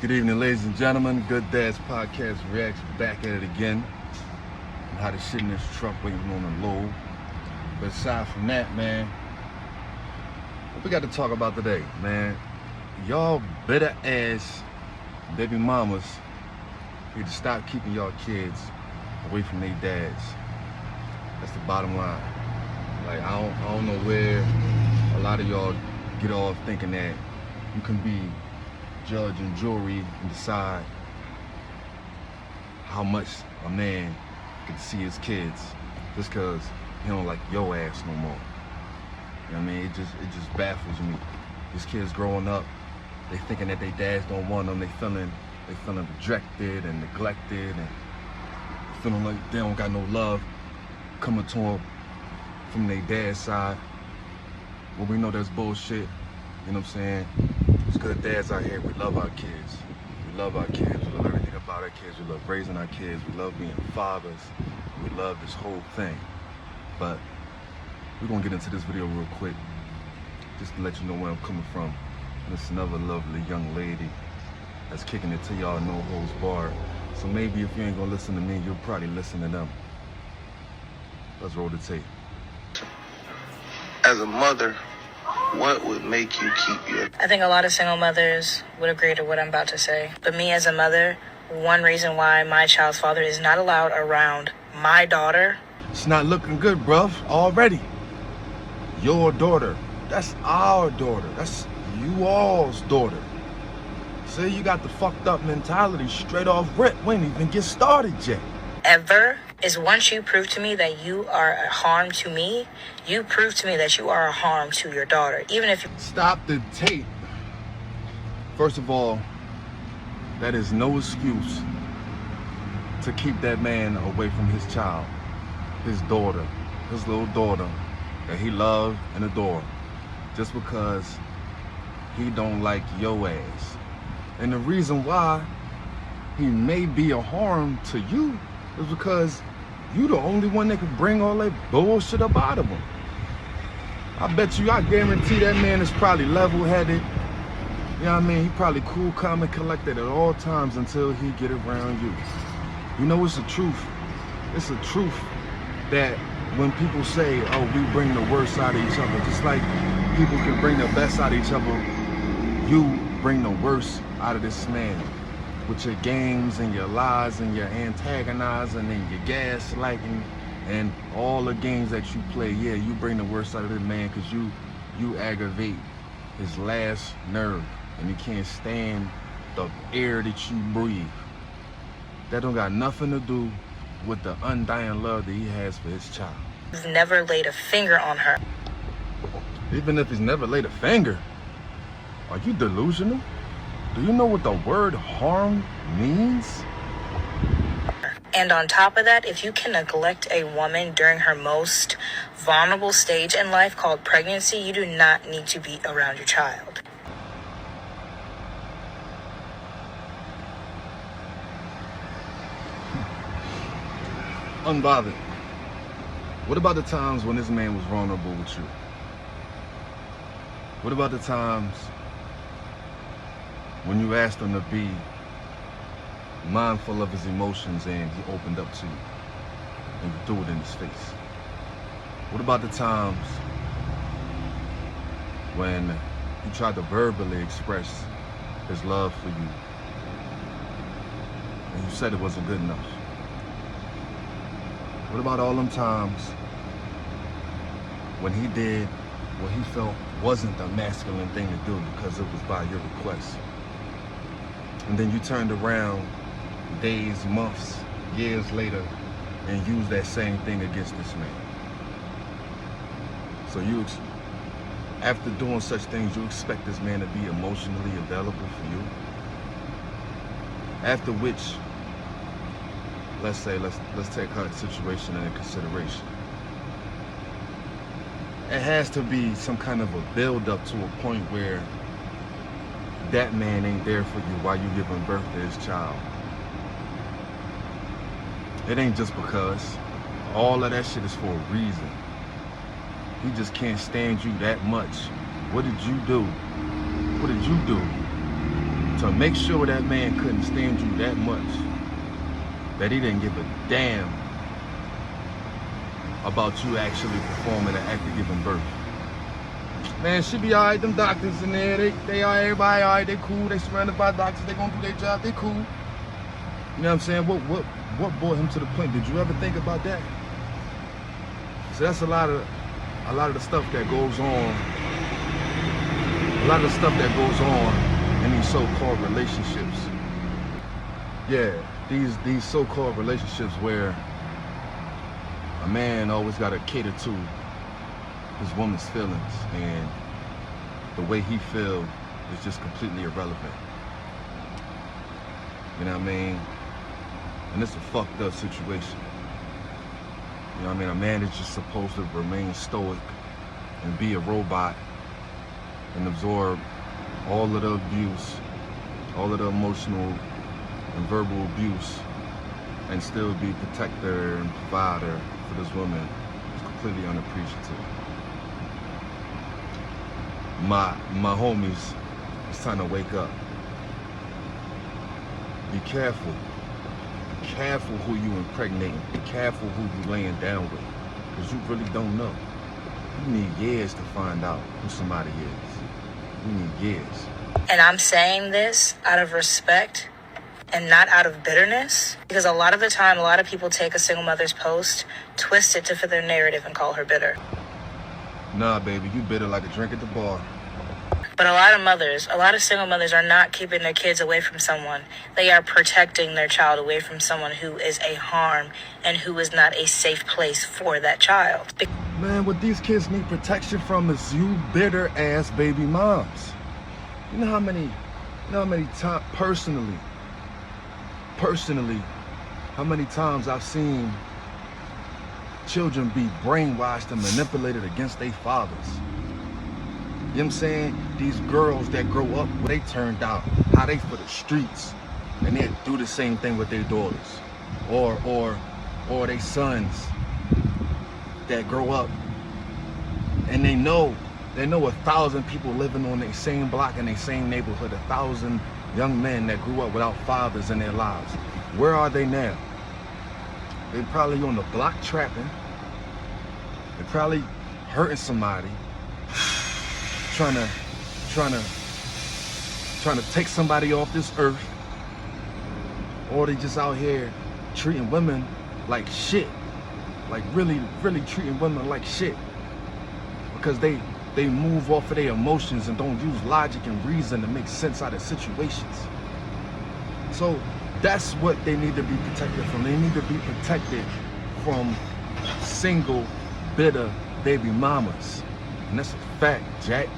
Good evening, ladies and gentlemen. Good Dads Podcast reacts back at it again. I'm how to shit in this truck waiting on the load. But aside from that, man, what we got to talk about today, man? Y'all bitter ass baby mamas need to stop keeping y'all kids away from their dads. That's the bottom line. Like, I don't know where a lot of y'all get off thinking that you can be judge and jury and decide how much a man can see his kids just because he don't like your ass no more. You know what I mean? It just baffles me. These kids growing up, they thinking that their dads don't want them. They feeling rejected and neglected and feeling like they don't got no love coming to them from their dad's side. Well, we know that's bullshit. You know what I'm saying? There's good dads out here. We love our kids. We love our kids. We love everything about our kids. We love raising our kids. We love being fathers. We love this whole thing. But we're gonna get into this video real quick, just to let you know where I'm coming from. This is another lovely young lady that's kicking it to y'all, no holds barred. So maybe if you ain't gonna listen to me, you'll probably listen to them. Let's roll the tape. As a mother, what would make you keep your... I think a lot of single mothers would agree to what I'm about to say. But me as a mother, one reason why my child's father is not allowed around my daughter. It's not looking good, bruv, already. Your daughter. That's our daughter. That's you all's daughter. See, you got the fucked up mentality straight off rip. We ain't even get started yet. Ever is once you prove to me that you are a harm to me, you prove to me that you are a harm to your daughter. Even if you... Stop the tape. First of all, that is no excuse to keep that man away from his child, his daughter, his little daughter that he loved and adored, just because he don't like your ass. And the reason why he may be a harm to you is because you the only one that can bring all that bullshit up out of him. I bet you, I guarantee that man is probably level-headed. You know what I mean? He probably cool, calm, and collected at all times until he get around you. You know, it's the truth. It's the truth that when people say, oh, we bring the worst out of each other, just like people can bring the best out of each other, you bring the worst out of this man. With your games and your lies and your antagonizing and your gaslighting and all the games that you play, yeah, you bring the worst out of this man because you aggravate his last nerve and he can't stand the air that you breathe. That don't got nothing to do with the undying love that he has for his child. You've never laid a finger on her. Even if he's never laid a finger, are you delusional? Do you know what the word harm means? And on top of that, if you can neglect a woman during her most vulnerable stage in life called pregnancy, you do not need to be around your child. Unbothered. What about the times when this man was vulnerable with you? What about the times when you asked him to be mindful of his emotions and he opened up to you and you threw it in his face? What about the times when he tried to verbally express his love for you and you said it wasn't good enough? What about all them times when he did what he felt wasn't the masculine thing to do because it was by your request? And then you turned around days, months, years later and used that same thing against this man. So you, after doing such things, you expect this man to be emotionally available for you? After which, let's say, let's take her situation into consideration. It has to be some kind of a build-up to a point where that man ain't there for you while you giving birth to his child. It ain't just because. All of that shit is for a reason. He just can't stand you that much. What did you do? What did you do to make sure that man couldn't stand you that much, that he didn't give a damn about you actually performing an act of giving birth. Man, she be alright, them doctors in there, they are everybody alright, they cool, they surrounded by doctors, they gonna do their job, they cool. You know what I'm saying? What brought him to the point? Did you ever think about that? So that's a lot of the stuff that goes on. A lot of the stuff that goes on in these so-called relationships. Yeah, these so-called relationships where a man always gotta cater to his woman's feelings, and the way he feels is just completely irrelevant. You know what I mean? And it's a fucked up situation. You know what I mean? A man is just supposed to remain stoic and be a robot and absorb all of the abuse, all of the emotional and verbal abuse, and still be protector and provider for this woman who's completely unappreciative. My homies, it's time to wake up. Be careful. Be careful who you impregnating. Be careful who you laying down with, because you really don't know. You need years to find out who somebody is. You need years. And I'm saying this out of respect and not out of bitterness, because a lot of the time, a lot of people take a single mother's post, twist it to fit their narrative, and call her bitter. Nah, baby, you bitter like a drink at the bar. But a lot of single mothers are not keeping their kids away from someone. They are protecting their child away from someone who is a harm and who is not a safe place for that child. Man, what these kids need protection from is you bitter ass baby moms. You know how many times, personally, how many times I've seen children be brainwashed and manipulated against their fathers. You know what I'm saying? These girls that grow up, where they turned out, how they for the streets, and they do the same thing with their daughters, or they sons that grow up, and they know 1,000 people living on the same block in the same neighborhood, 1,000 young men that grew up without fathers in their lives. Where are they now? They're probably on the block trapping. They're probably hurting somebody. Trying to take somebody off this earth, or they just out here treating women like shit, like really treating women like shit, because they move off of their emotions and don't use logic and reason to make sense out of situations. So that's what they need to be protected from. They need to be protected from single, bitter baby mamas, and that's a fact, Jack.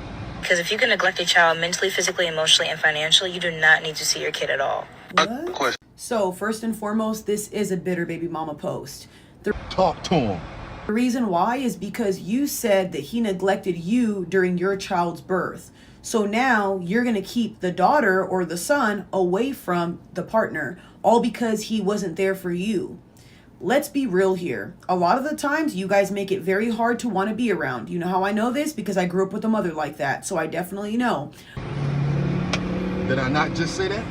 Because if you can neglect a child mentally, physically, emotionally, and financially, you do not need to see your kid at all. What? So first and foremost, this is a bitter baby mama post. Talk to him. The reason why is because you said that he neglected you during your child's birth. So now you're going to keep the daughter or the son away from the partner, all because he wasn't there for you. Let's be real here. A lot of the times you guys make it very hard to want to be around. You know how I know this? Because I grew up with a mother like that. So I definitely know. Did I not just say that?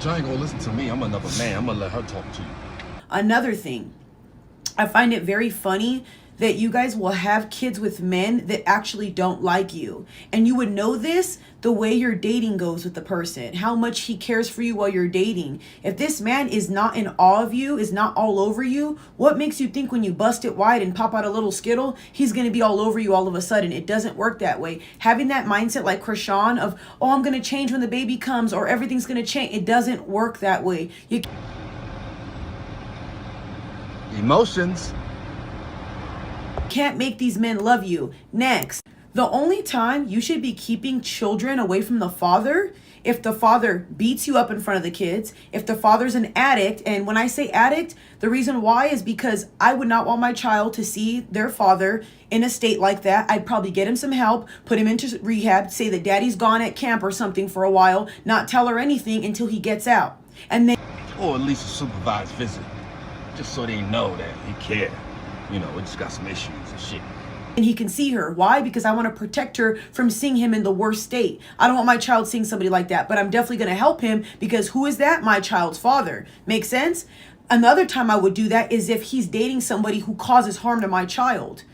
You ain't gonna listen to me. I'm another man. I'm gonna let her talk to you. Another thing, I find it very funny that you guys will have kids with men that actually don't like you. And you would know this the way your dating goes with the person, how much he cares for you while you're dating. If this man is not in awe of you, is not all over you, what makes you think when you bust it wide and pop out a little Skittle, he's gonna be all over you all of a sudden? It doesn't work that way. Having that mindset like Krishan of, oh, I'm gonna change when the baby comes, or everything's gonna change, it doesn't work that way. Emotions. Can't make these men love you. Next, the only time you should be keeping children away from the father, if the father beats you up in front of the kids, if the father's an addict. And when I say addict, the reason why is because I would not want my child to see their father in a state like that. I'd probably get him some help, put him into rehab, say that daddy's gone at camp or something for a while, not tell her anything until he gets out. And then, or at least a supervised visit, just so they know that he cared. You know, we just got some issues and shit. and he can see her. Why? Because I want to protect her from seeing him in the worst state. I don't want my child seeing somebody like that, but I'm definitely going to help him because who is that? My child's father. Make sense? Another time I would do that is if he's dating somebody who causes harm to my child.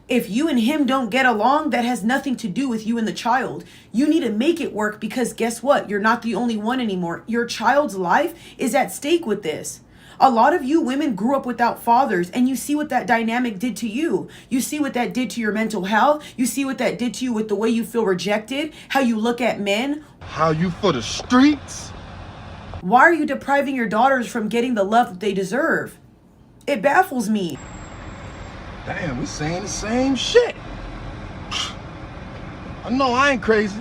If you and him don't get along, that has nothing to do with you and the child. You need to make it work because guess what? You're not the only one anymore. Your child's life is at stake with this. A lot of you women grew up without fathers and you see what that dynamic did to you. You see what that did to your mental health. You see what that did to you with the way you feel rejected, how you look at men. How you for the streets? Why are you depriving your daughters from getting the love that they deserve? It baffles me. Damn, we saying the same shit. I know I ain't crazy.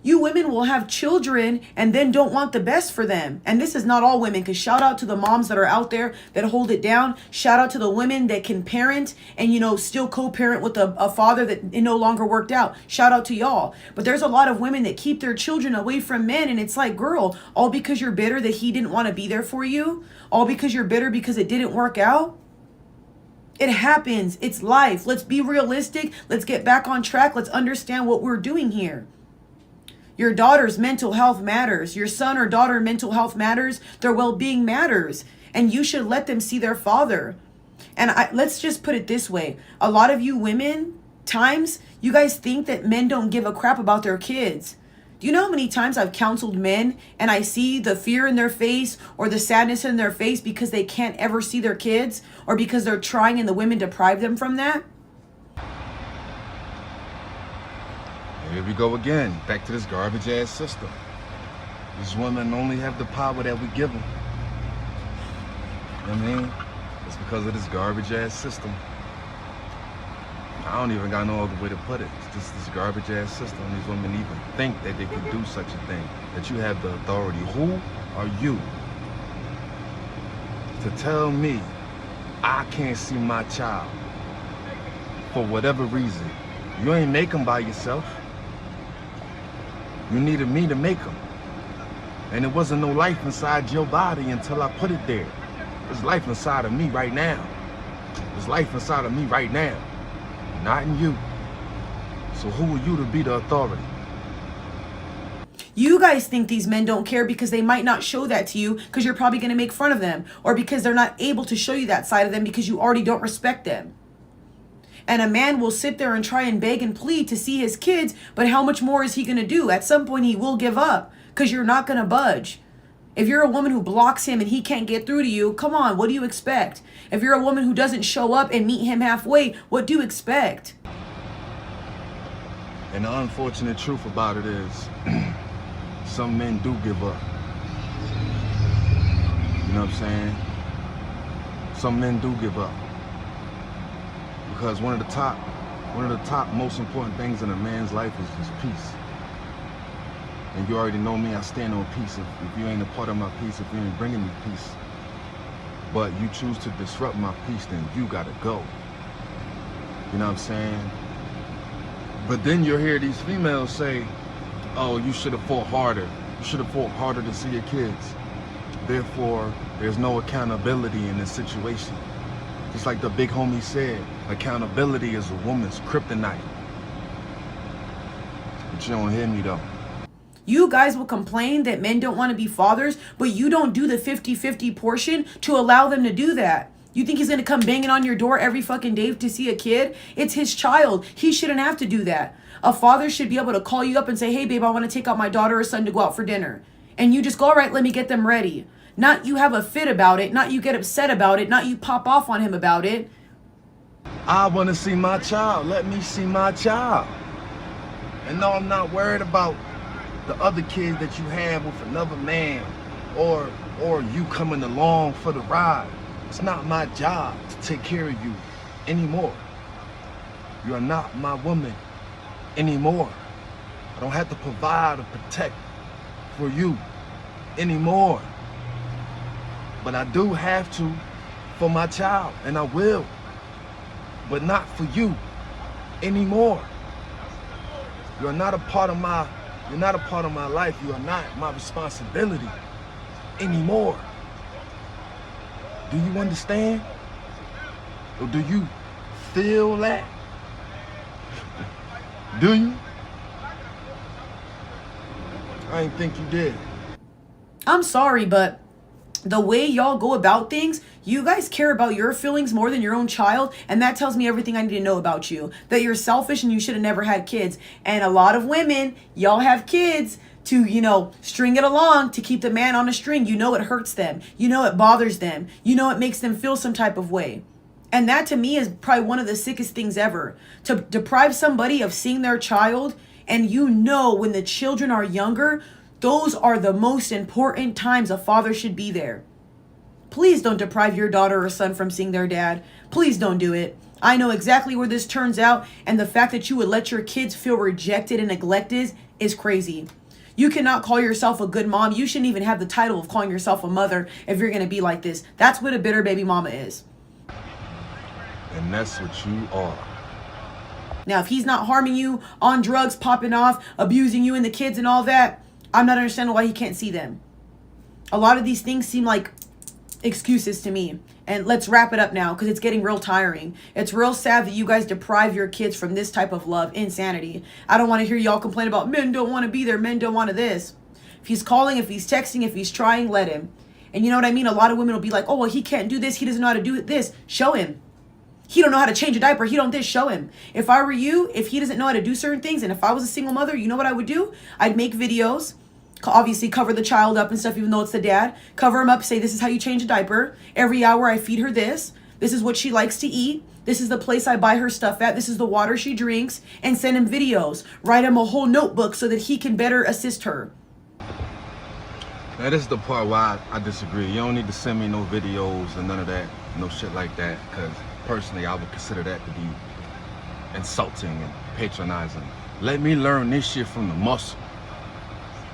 You women will have children and then don't want the best for them. And this is not all women, because shout out to the moms that are out there that hold it down. Shout out to the women that can parent and, still co-parent with a father that it no longer worked out. Shout out to y'all. But there's a lot of women that keep their children away from men. And it's like, girl, all because you're bitter that he didn't want to be there for you. All because you're bitter because it didn't work out. It happens. It's life. Let's be realistic. Let's get back on track. Let's understand what we're doing here. Your daughter's mental health matters. Your son or daughter mental health matters. Their well-being matters. And you should let them see their father. And let's just put it this way. A lot of you women, times, you guys think that men don't give a crap about their kids. Do you know how many times I've counseled men and I see the fear in their face or the sadness in their face because they can't ever see their kids or because they're trying and the women deprive them from that? Here we go again, back to this garbage ass system. These women only have the power that we give them. You know what I mean? It's because of this garbage ass system. I don't even got no other way to put it. It's just this garbage ass system. These women even think that they could do such a thing, that you have the authority. Who are you to tell me I can't see my child for whatever reason? You ain't make them by yourself. You needed me to make them. And there wasn't no life inside your body until I put it there. There's life inside of me right now. There's life inside of me right now. Not in you. So who are you to be the authority? You guys think these men don't care because they might not show that to you because you're probably going to make fun of them, or because they're not able to show you that side of them because you already don't respect them. And a man will sit there and try and beg and plead to see his kids, but how much more is he going to do? At some point he will give up because you're not going to budge. If you're a woman who blocks him and he can't get through to you, come on, what do you expect? If you're a woman who doesn't show up and meet him halfway, what do you expect? And the unfortunate truth about it is, some men do give up. You know what I'm saying? Some men do give up. Because one of the top most important things in a man's life is just peace. And you already know me, I stand on peace. If you ain't a part of my peace, if you ain't bringing me peace, but you choose to disrupt my peace, then you gotta go. You know what I'm saying? But then you'll hear these females say, oh, you should have fought harder. You should have fought harder to see your kids. Therefore, there's no accountability in this situation. Just like the big homie said, accountability is a woman's kryptonite. But you don't hear me though. You guys will complain that men don't want to be fathers, but you don't do the 50-50 portion to allow them to do that. You think he's going to come banging on your door every fucking day to see a kid? It's his child. He shouldn't have to do that. A father should be able to call you up and say, hey, babe, I want to take out my daughter or son to go out for dinner. And you just go, all right, let me get them ready. Not you have a fit about it. Not you get upset about it. Not you pop off on him about it. I want to see my child. Let me see my child. And no, I'm not worried about the other kids that you have with another man or you coming along for the ride. It's not my job to take care of you anymore. You are not my woman anymore. I don't have to provide or protect for you anymore. But I do have to for my child, and I will. But not for you anymore. You're not a part of my life. You are not my responsibility anymore. Do you understand? Or do you feel that? Do you? I didn't think you did. I'm sorry, but the way y'all go about things, you guys care about your feelings more than your own child, and that tells me everything I need to know about you. That you're selfish and you should have never had kids. And a lot of women, y'all have kids to, string it along to keep the man on a string. You know it hurts them. You know it bothers them. You know it makes them feel some type of way. And that to me is probably one of the sickest things ever. To deprive somebody of seeing their child, and when the children are younger, those are the most important times a father should be there. Please don't deprive your daughter or son from seeing their dad. Please don't do it. I know exactly where this turns out, and the fact that you would let your kids feel rejected and neglected is crazy. You cannot call yourself a good mom. You shouldn't even have the title of calling yourself a mother if you're going to be like this. That's what a bitter baby mama is. And that's what you are. Now, if he's not harming you, on drugs, popping off, abusing you and the kids and all that, I'm not understanding why he can't see them. A lot of these things seem like excuses to me. And let's wrap it up now because it's getting real tiring. It's real sad that you guys deprive your kids from this type of love. Insanity. I don't want to hear y'all complain about men don't want to be there. Men don't want to this. If he's calling, if he's texting, if he's trying, let him. And you know what I mean? A lot of women will be like, oh, well, he can't do this. He doesn't know how to do this. Show him. He don't know how to change a diaper. He don't this. Show him. If I were you, if he doesn't know how to do certain things, and if I was a single mother, you know what I would do? I'd make videos. Obviously cover the child up and stuff, even though it's the dad. Cover him up, say this is how you change a diaper. Every hour I feed her this. This is what she likes to eat. This is the place I buy her stuff at. This is the water she drinks. And send him videos. Write him a whole notebook so that he can better assist her. Now this is the part where I disagree. You don't need to send me no videos and none of that, no shit like that, because personally I would consider that to be insulting and patronizing. Let me learn this shit from the muscle.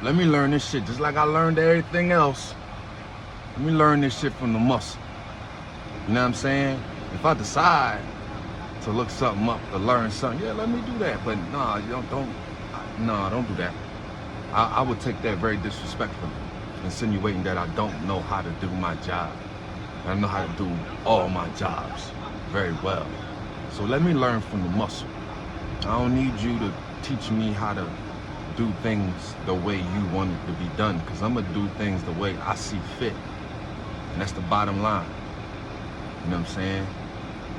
Let me learn this shit just like I learned everything else. Let me learn this shit from the muscle. You know what I'm saying? If I decide to look something up, to learn something, yeah, let me do that. But nah, don't do that. I would take that very disrespectfully, insinuating that I don't know how to do my job. I know how to do all my jobs very well. So let me learn from the muscle. I don't need you to teach me how to do things the way you want it to be done, because I'm gonna do things the way I see fit. And that's the bottom line. You know what I'm saying?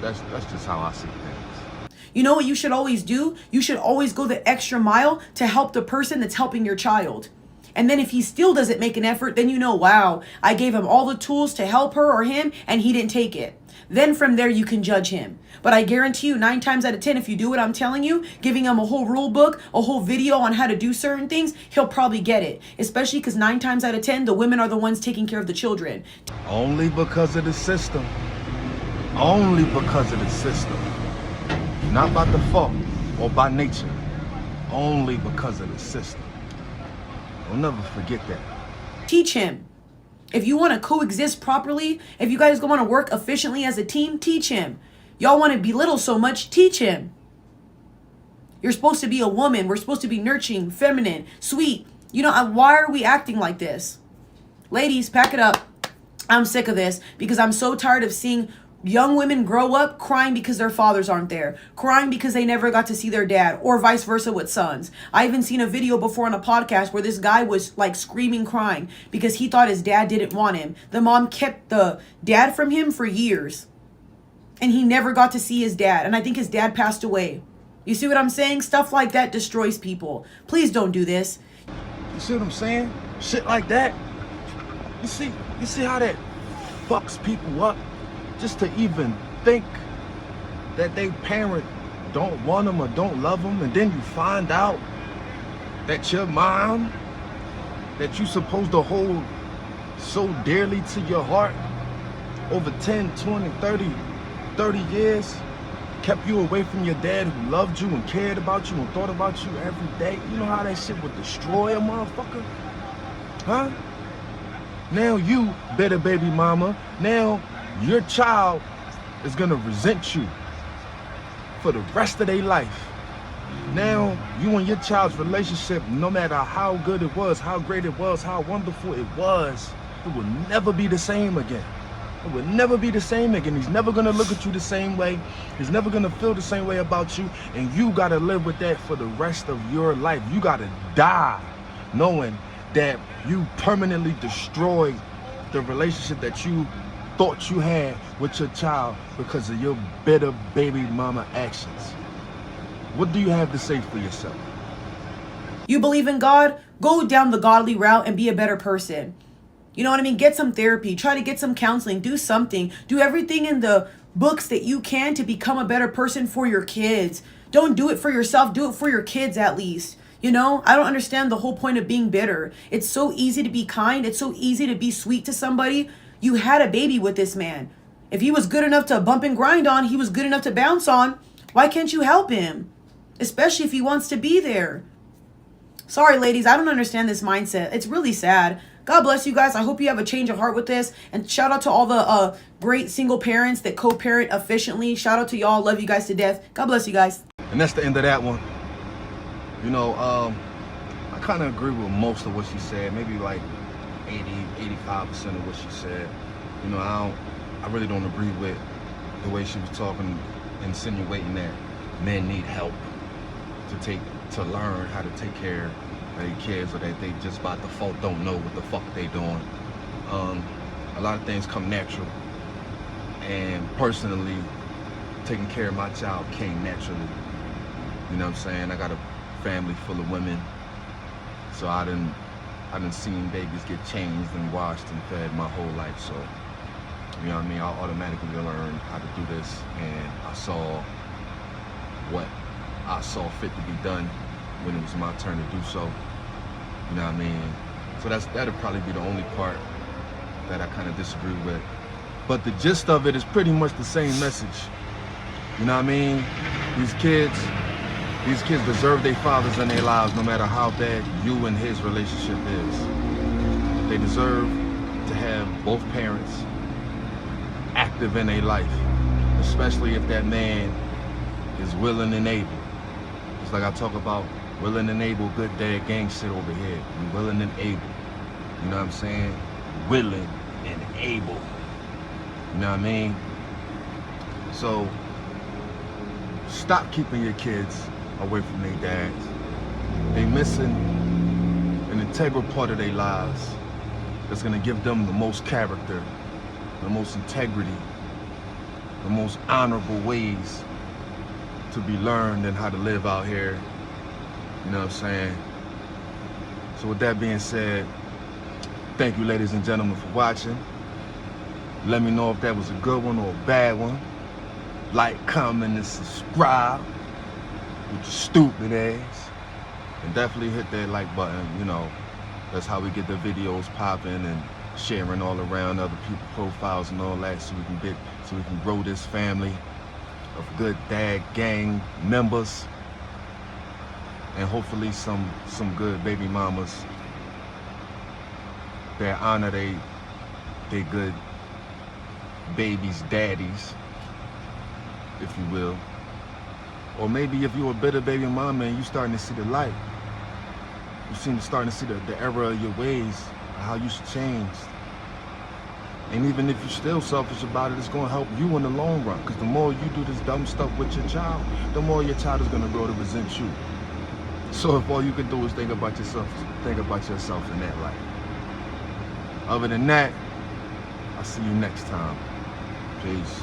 That's just how I see things. You know what you should always do? You should always go the extra mile to help the person that's helping your child. And then if he still doesn't make an effort, then you know, wow, I gave him all the tools to help her or him and he didn't take it. Then from there you can judge him. But I guarantee you 9 times out of 10, if you do what I'm telling you, giving him a whole rule book, a whole video on how to do certain things, he'll probably get it. Especially because 9 times out of 10, the women are the ones taking care of the children. Only because of the system. Only because of the system. Not by default or by nature. Only because of the system. Don't never forget that. Teach him. If you want to coexist properly, if you guys want to work efficiently as a team, teach him. Y'all want to belittle so much, teach him. You're supposed to be a woman. We're supposed to be nurturing, feminine, sweet. Why are we acting like this? Ladies, pack it up. I'm sick of this because I'm so tired of seeing young women grow up crying because their fathers aren't there, crying because they never got to see their dad, or vice versa with sons. I even seen a video before on a podcast where this guy was like screaming, crying because he thought his dad didn't want him. The mom kept the dad from him for years and he never got to see his dad. And I think his dad passed away. You see what I'm saying? Stuff like that destroys people. Please don't do this. You see what I'm saying? Shit like that. You see how that fucks people up? Just to even think that they parent don't want them or don't love them, and then you find out that your mom, that you supposed to hold so dearly to your heart over 10, 20, 30 years, kept you away from your dad who loved you and cared about you and thought about you every day. You know how that shit would destroy a motherfucker? Huh? Now you, bitter baby mama, now your child is gonna resent you for the rest of their life. Now, you and your child's relationship, no matter how good it was, how great it was, how wonderful it was, it will never be the same again. It would never be the same again. He's never gonna look at you the same way. He's never gonna feel the same way about you. And you gotta live with that for the rest of your life. You gotta die knowing that you permanently destroyed the relationship that you thought you had with your child because of your bitter baby mama actions. What do you have to say for yourself? You believe in God? Go down the godly route and be a better person. You know what I mean? Get some therapy. Try to get some counseling. Do something. Do everything in the books that you can to become a better person for your kids. Don't do it for yourself. Do it for your kids at least. You know, I don't understand the whole point of being bitter. It's so easy to be kind. It's so easy to be sweet to somebody. You had a baby with this man. If he was good enough to bump and grind on, he was good enough to bounce on. Why can't you help him? Especially if he wants to be there. Sorry, ladies, I don't understand this mindset. It's really sad. God bless you guys. I hope you have a change of heart with this. And shout out to all the great single parents that co-parent efficiently. Shout out to y'all. Love you guys to death. God bless you guys. And that's the end of that one. You know, I kind of agree with most of what she said. Maybe like 85% of what she said. You know, I really don't agree with the way she was talking, insinuating that men need help to learn how to take care of their kids, or that they just by default don't know what the fuck they doing. A lot of things come natural, and personally, taking care of my child came naturally. You know what I'm saying? I got a family full of women, so I done seen babies get changed and washed and fed my whole life. So, you know what I mean? I automatically learned how to do this, and I saw what I saw fit to be done when it was my turn to do so. You know what I mean? So that'll probably be the only part that I kind of disagree with. But the gist of it is pretty much the same message. You know what I mean? These kids deserve their fathers in their lives, no matter how bad you and his relationship is. They deserve to have both parents active in their life, especially if that man is willing and able. It's like I talk about willing and able, good dad gang shit over here. You willing and able. You know what I'm saying? Willing and able. You know what I mean? So stop keeping your kids away from their dads. They missing an integral part of their lives that's gonna give them the most character, the most integrity, the most honorable ways to be learned and how to live out here. You know what I'm saying? So with that being said, thank you, ladies and gentlemen, for watching. Let me know if that was a good one or a bad one. Like, comment, and subscribe with your stupid ass. And definitely hit that like button. You know, that's how we get the videos popping and sharing all around other people's profiles and all that, so we can grow this family of good dad gang members, and hopefully some good baby mamas that honor they good babies' daddies, if you will. Or maybe if you're a bitter baby mama and you starting to see the light, you're starting to see the error of your ways, how you should change. And even if you're still selfish about it, it's going to help you in the long run. Because the more you do this dumb stuff with your child, the more your child is going to grow to resent you. So if all you can do is think about yourself in that light. Other than that, I'll see you next time. Peace.